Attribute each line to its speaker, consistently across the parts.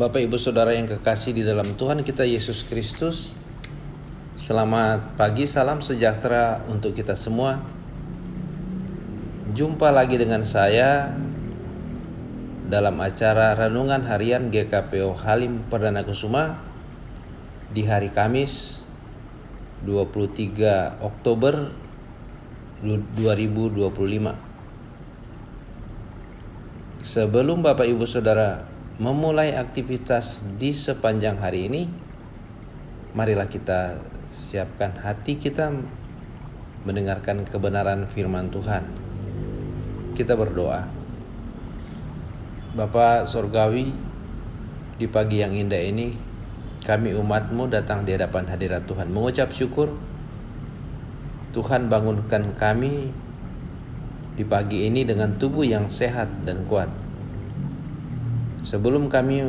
Speaker 1: Bapak Ibu Saudara yang kekasih di dalam Tuhan kita Yesus Kristus, selamat pagi, salam sejahtera untuk kita semua. Jumpa lagi dengan saya dalam acara Renungan Harian GKPO Halim Perdana Kusuma di hari Kamis 23 Oktober 2025. Sebelum Bapak Ibu Saudara memulai aktivitas di sepanjang hari ini, marilah kita siapkan hati kita mendengarkan kebenaran firman Tuhan. Kita berdoa. Bapa Sorgawi, di pagi yang indah ini kami umat-Mu datang di hadapan hadirat Tuhan mengucap syukur. Tuhan bangunkan kami di pagi ini dengan tubuh yang sehat dan kuat. Sebelum kami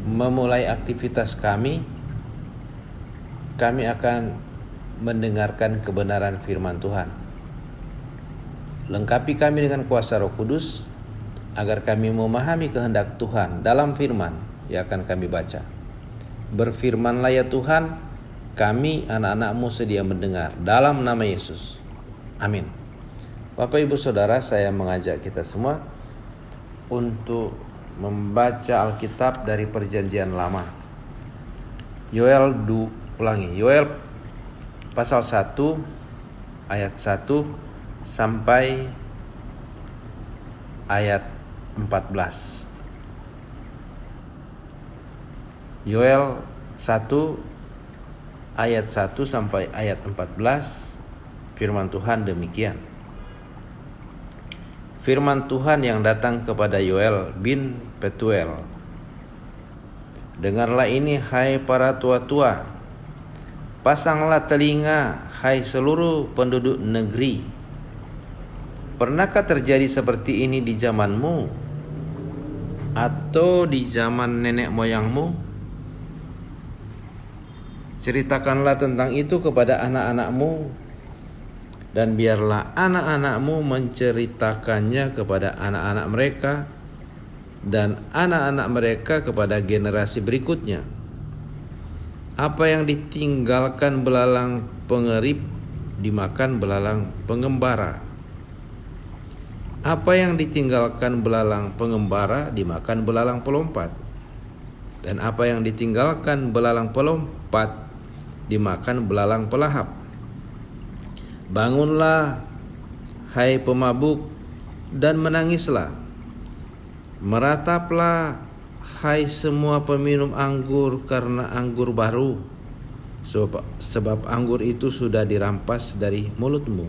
Speaker 1: memulai aktivitas kami akan mendengarkan kebenaran firman Tuhan. Lengkapi kami dengan kuasa Roh Kudus, agar kami memahami kehendak Tuhan dalam firman yang akan kami baca. Berfirmanlah ya Tuhan, kami anak-anak-Mu sedia mendengar, dalam nama Yesus. Amin. Bapak Ibu Saudara, saya mengajak kita semua untuk membaca Alkitab dari Perjanjian Lama. Yoel pasal 1 ayat 1 sampai ayat 14. Yoel 1 ayat 1 sampai ayat 14, firman Tuhan demikian. Firman Tuhan yang datang kepada Yoel bin Petuel. Dengarlah ini hai para tua-tua, pasanglah telinga hai seluruh penduduk negeri. Pernahkah terjadi seperti ini di zamanmu atau di zaman nenek moyangmu? Ceritakanlah tentang itu kepada anak-anakmu, dan biarlah anak-anakmu menceritakannya kepada anak-anak mereka dan anak-anak mereka kepada generasi berikutnya. Apa yang ditinggalkan belalang pengerip dimakan belalang pengembara. Apa yang ditinggalkan belalang pengembara dimakan belalang pelompat. Dan apa yang ditinggalkan belalang pelompat dimakan belalang pelahap. Bangunlah, hai pemabuk, dan menangislah. Merataplah, hai semua peminum anggur, karena anggur baru, sebab anggur itu sudah dirampas dari mulutmu.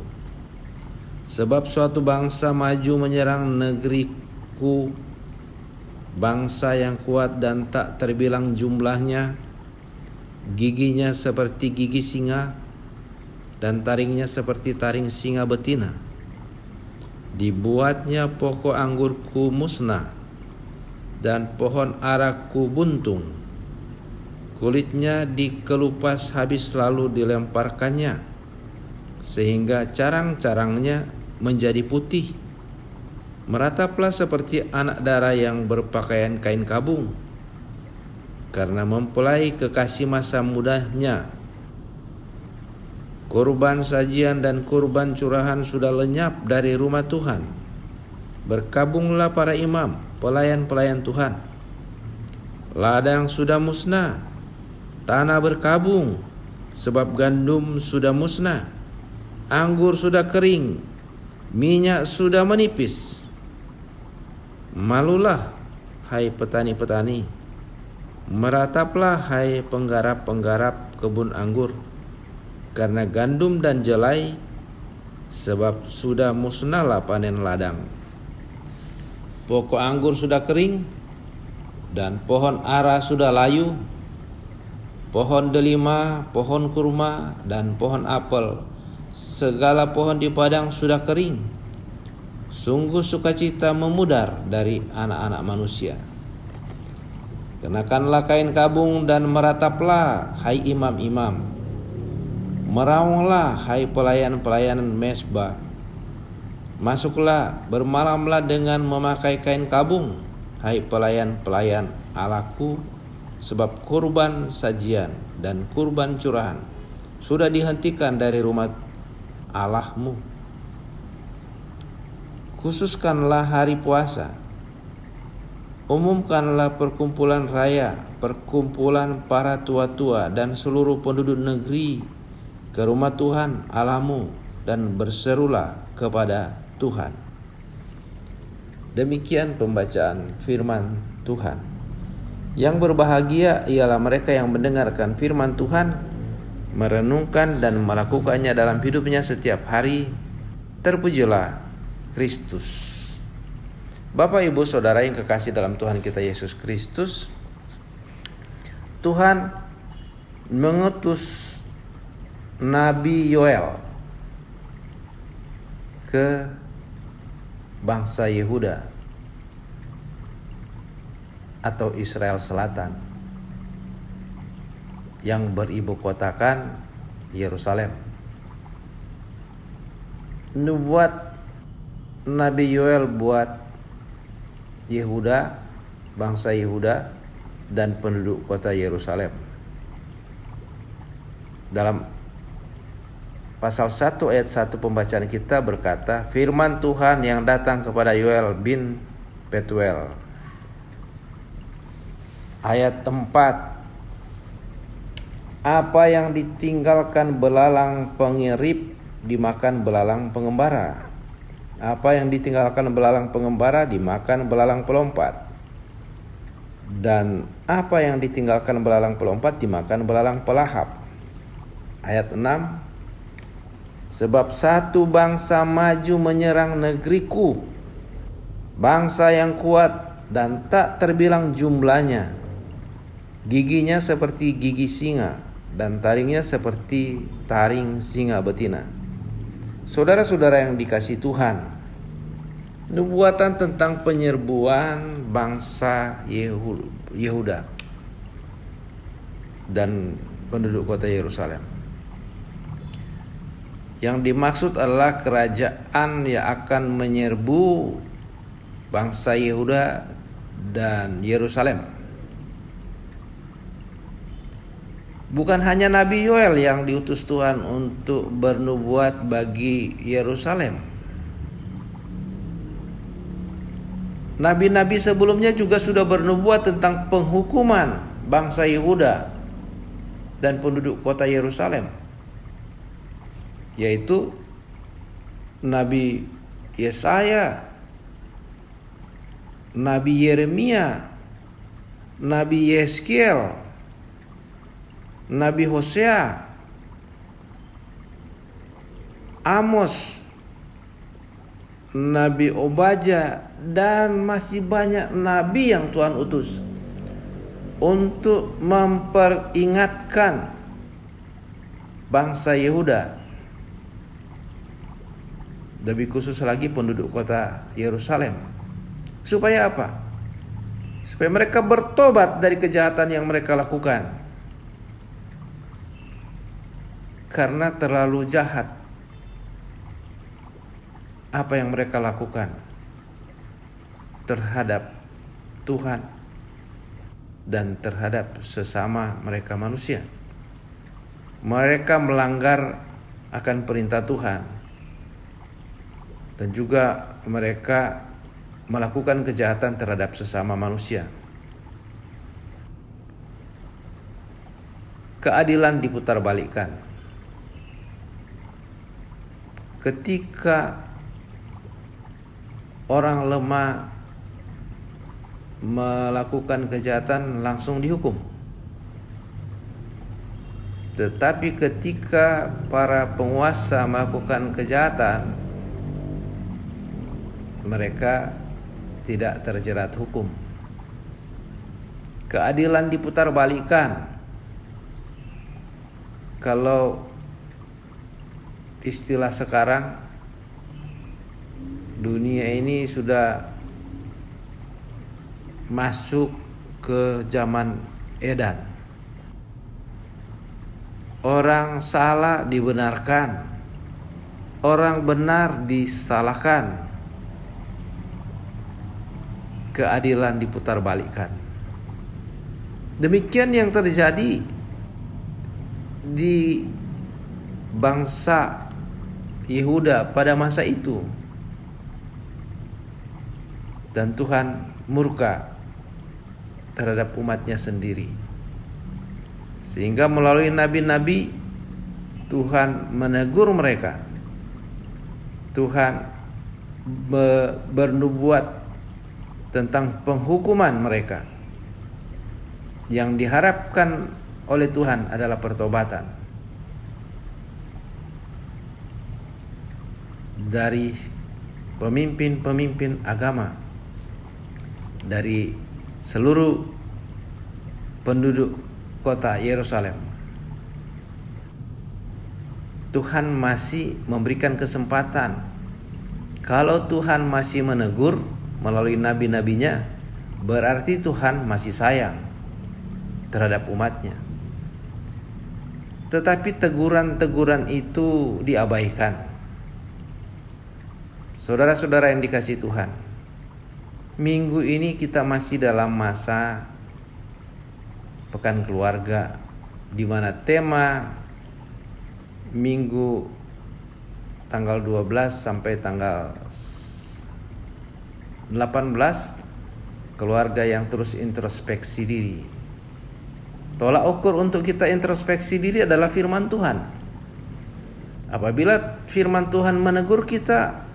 Speaker 1: Sebab suatu bangsa maju menyerang negeriku, bangsa yang kuat dan tak terbilang jumlahnya, giginya seperti gigi singa, dan taringnya seperti taring singa betina. Dibuatnya pokok anggurku musnah, dan pohon araku buntung. Kulitnya dikelupas habis lalu dilemparkannya, sehingga carang-carangnya menjadi putih. Merataplah seperti anak dara yang berpakaian kain kabung, karena mempelai kekasih masa mudanya. Kurban sajian dan kurban curahan sudah lenyap dari rumah Tuhan. Berkabunglah para imam, pelayan-pelayan Tuhan. Ladang sudah musnah, tanah berkabung, sebab gandum sudah musnah, anggur sudah kering, minyak sudah menipis. Malulah, hai petani-petani, merataplah, hai penggarap-penggarap kebun anggur, karena gandum dan jelai, sebab sudah musnahlah panen ladang. Pokok anggur sudah kering, dan pohon ara sudah layu. Pohon delima, pohon kurma, dan pohon apel, segala pohon di padang sudah kering. Sungguh sukacita memudar dari anak-anak manusia. Kenakanlah kain kabung dan merataplah, hai imam-imam. Meraunglah, hai pelayan-pelayan mesbah. Masuklah, bermalamlah dengan memakai kain kabung. hai pelayan-pelayan Allahku, sebab kurban sajian dan kurban curahan sudah dihentikan dari rumah Allahmu. Khususkanlah hari puasa, umumkanlah perkumpulan raya, perkumpulan para tua-tua dan seluruh penduduk negeri ke rumah Tuhan Allahmu, dan berserulah kepada Tuhan. Demikian pembacaan firman Tuhan. Yang berbahagia ialah mereka yang mendengarkan firman Tuhan, merenungkan dan melakukannya dalam hidupnya setiap hari. Terpujilah Kristus. Bapak, Ibu, Saudara yang kekasih dalam Tuhan kita Yesus Kristus, Tuhan mengutus Nabi Yoel ke bangsa Yehuda atau Israel Selatan yang beribu kotakan Yerusalem. Nubuat Nabi Yoel buat Yehuda, bangsa Yehuda dan penduduk kota Yerusalem. Dalam pasal 1 ayat 1 pembacaan kita berkata, firman Tuhan yang datang kepada Yoel bin Petuel. Ayat 4, apa yang ditinggalkan belalang pengirip dimakan belalang pengembara. Apa yang ditinggalkan belalang pengembara dimakan belalang pelompat. Dan apa yang ditinggalkan belalang pelompat dimakan belalang pelahap. Ayat 6, sebab satu bangsa maju menyerang negeriku, bangsa yang kuat dan tak terbilang jumlahnya. Giginya seperti gigi singa dan taringnya seperti taring singa betina. Saudara-saudara yang dikasihi Tuhan, nubuatan tentang penyerbuan bangsa Yehuda dan penduduk kota Yerusalem. Yang dimaksud adalah kerajaan yang akan menyerbu bangsa Yehuda dan Yerusalem. Bukan hanya Nabi Yoel yang diutus Tuhan untuk bernubuat bagi Yerusalem. Nabi-nabi sebelumnya juga sudah bernubuat tentang penghukuman bangsa Yehuda dan penduduk kota Yerusalem, yaitu Nabi Yesaya, Nabi Yeremia, Nabi Yeskiel, Nabi Hosea, Amos, Nabi Obadya, dan masih banyak nabi yang Tuhan utus untuk memperingatkan bangsa Yehuda, lebih khusus lagi penduduk kota Yerusalem. Supaya apa? Supaya mereka bertobat dari kejahatan yang mereka lakukan. Karena terlalu jahat apa yang mereka lakukan terhadap Tuhan dan terhadap sesama mereka manusia. Mereka melanggar akan perintah Tuhan, dan juga mereka melakukan kejahatan terhadap sesama manusia. Keadilan diputarbalikkan. Ketika orang lemah melakukan kejahatan langsung dihukum. Tetapi ketika para penguasa melakukan kejahatan, mereka tidak terjerat hukum. Keadilan diputarbalikkan. Kalau istilah sekarang, dunia ini sudah masuk ke zaman edan. Orang salah dibenarkan, orang benar disalahkan. keadilan diputarbalikkan. Demikian yang terjadi di bangsa Yehuda pada masa itu. Dan Tuhan murka terhadap umatnya sendiri. Sehingga melalui nabi-nabi Tuhan menegur mereka. Tuhan bernubuat tentang penghukuman mereka. Yang diharapkan oleh Tuhan adalah pertobatan dari pemimpin-pemimpin agama, dari seluruh penduduk kota Yerusalem. Tuhan masih memberikan kesempatan. Kalau Tuhan masih menegur melalui nabi-nabinya, berarti Tuhan masih sayang terhadap umatnya. Tetapi teguran-teguran itu diabaikan. Saudara-saudara yang dikasihi Tuhan, minggu ini kita masih dalam masa Pekan Keluarga, di mana tema minggu tanggal 12 sampai tanggal 18, keluarga yang terus introspeksi diri. Tolak ukur untuk kita introspeksi diri adalah firman Tuhan. Apabila firman Tuhan menegur kita,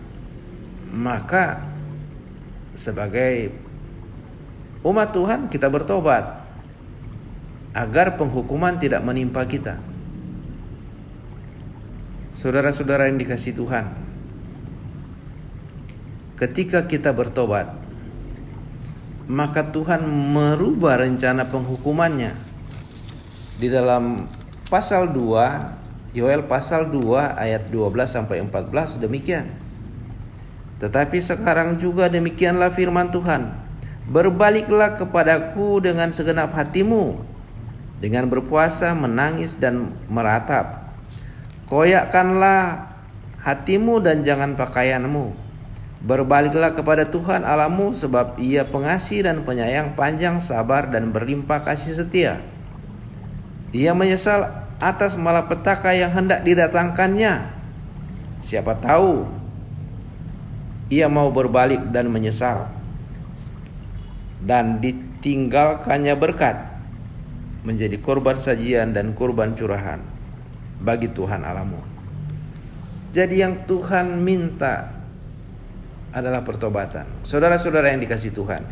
Speaker 1: maka sebagai umat Tuhan kita bertobat agar penghukuman tidak menimpa kita. Saudara-saudara yang dikasihi Tuhan, ketika kita bertobat, maka Tuhan merubah rencana penghukumannya. Di dalam pasal 2, Yoel pasal 2 ayat 12 sampai 14 demikian. Tetapi sekarang juga demikianlah firman Tuhan, berbaliklah kepadaku dengan segenap hatimu, dengan berpuasa, menangis dan meratap. Koyakkanlah hatimu dan jangan pakaianmu. Berbaliklah kepada Tuhan Allahmu, sebab Ia pengasih dan penyayang, panjang sabar dan berlimpah kasih setia. Ia menyesal atas malapetaka yang hendak didatangkannya. Siapa tahu ia mau berbalik dan menyesal, dan ditinggalkannya berkat menjadi korban sajian dan korban curahan bagi Tuhan Allahmu. Jadi yang Tuhan minta adalah pertobatan. Saudara-saudara yang dikasihi Tuhan,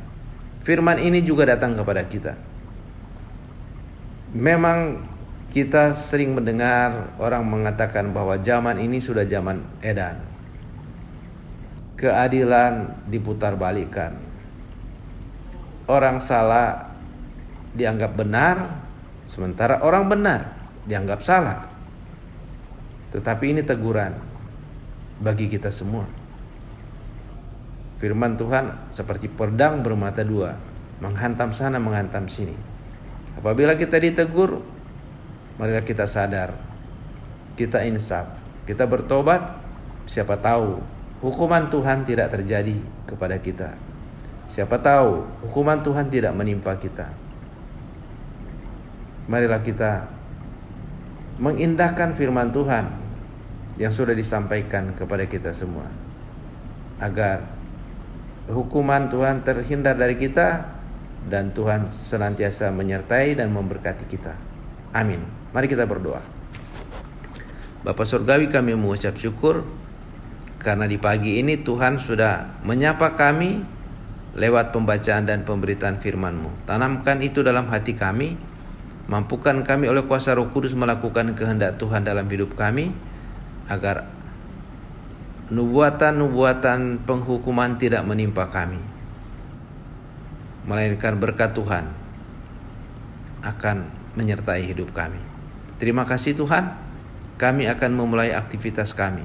Speaker 1: firman ini juga datang kepada kita. Memang kita sering mendengar orang mengatakan bahwa zaman ini sudah zaman edan. Keadilan diputarbalikkan. Orang salah dianggap benar, sementara orang benar dianggap salah. Tetapi ini teguran bagi kita semua. Firman Tuhan seperti pedang bermata dua, menghantam sana, menghantam sini. Apabila kita ditegur, marilah kita sadar, kita insaf, kita bertobat. Siapa tahu hukuman Tuhan tidak terjadi kepada kita. Siapa tahu hukuman Tuhan tidak menimpa kita. Marilah kita mengindahkan firman Tuhan yang sudah disampaikan kepada kita semua, agar hukuman Tuhan terhindar dari kita dan Tuhan senantiasa menyertai dan memberkati kita. Amin. Mari kita berdoa. Bapa Surgawi, kami mengucap syukur karena di pagi ini Tuhan sudah menyapa kami lewat pembacaan dan pemberitaan firman-Mu. Tanamkan itu dalam hati kami, mampukan kami oleh kuasa Roh Kudus melakukan kehendak Tuhan dalam hidup kami, agar nubuatan-nubuatan penghukuman tidak menimpa kami, melainkan berkat Tuhan akan menyertai hidup kami. Terima kasih Tuhan, kami akan memulai aktivitas kami.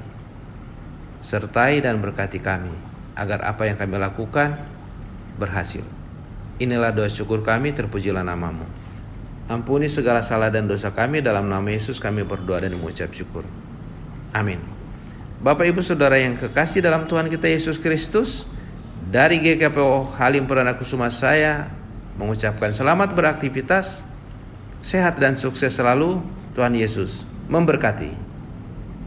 Speaker 1: Sertai dan berkati kami, agar apa yang kami lakukan berhasil. Inilah doa syukur kami, terpujilah nama-Mu. Ampuni segala salah dan dosa kami, dalam nama Yesus kami berdoa dan mengucap syukur. Amin. Bapak Ibu Saudara yang kekasih dalam Tuhan kita Yesus Kristus, Dari GKPO Halim Perdana Kusuma saya mengucapkan selamat beraktivitas, sehat dan sukses selalu. Tuhan Yesus memberkati.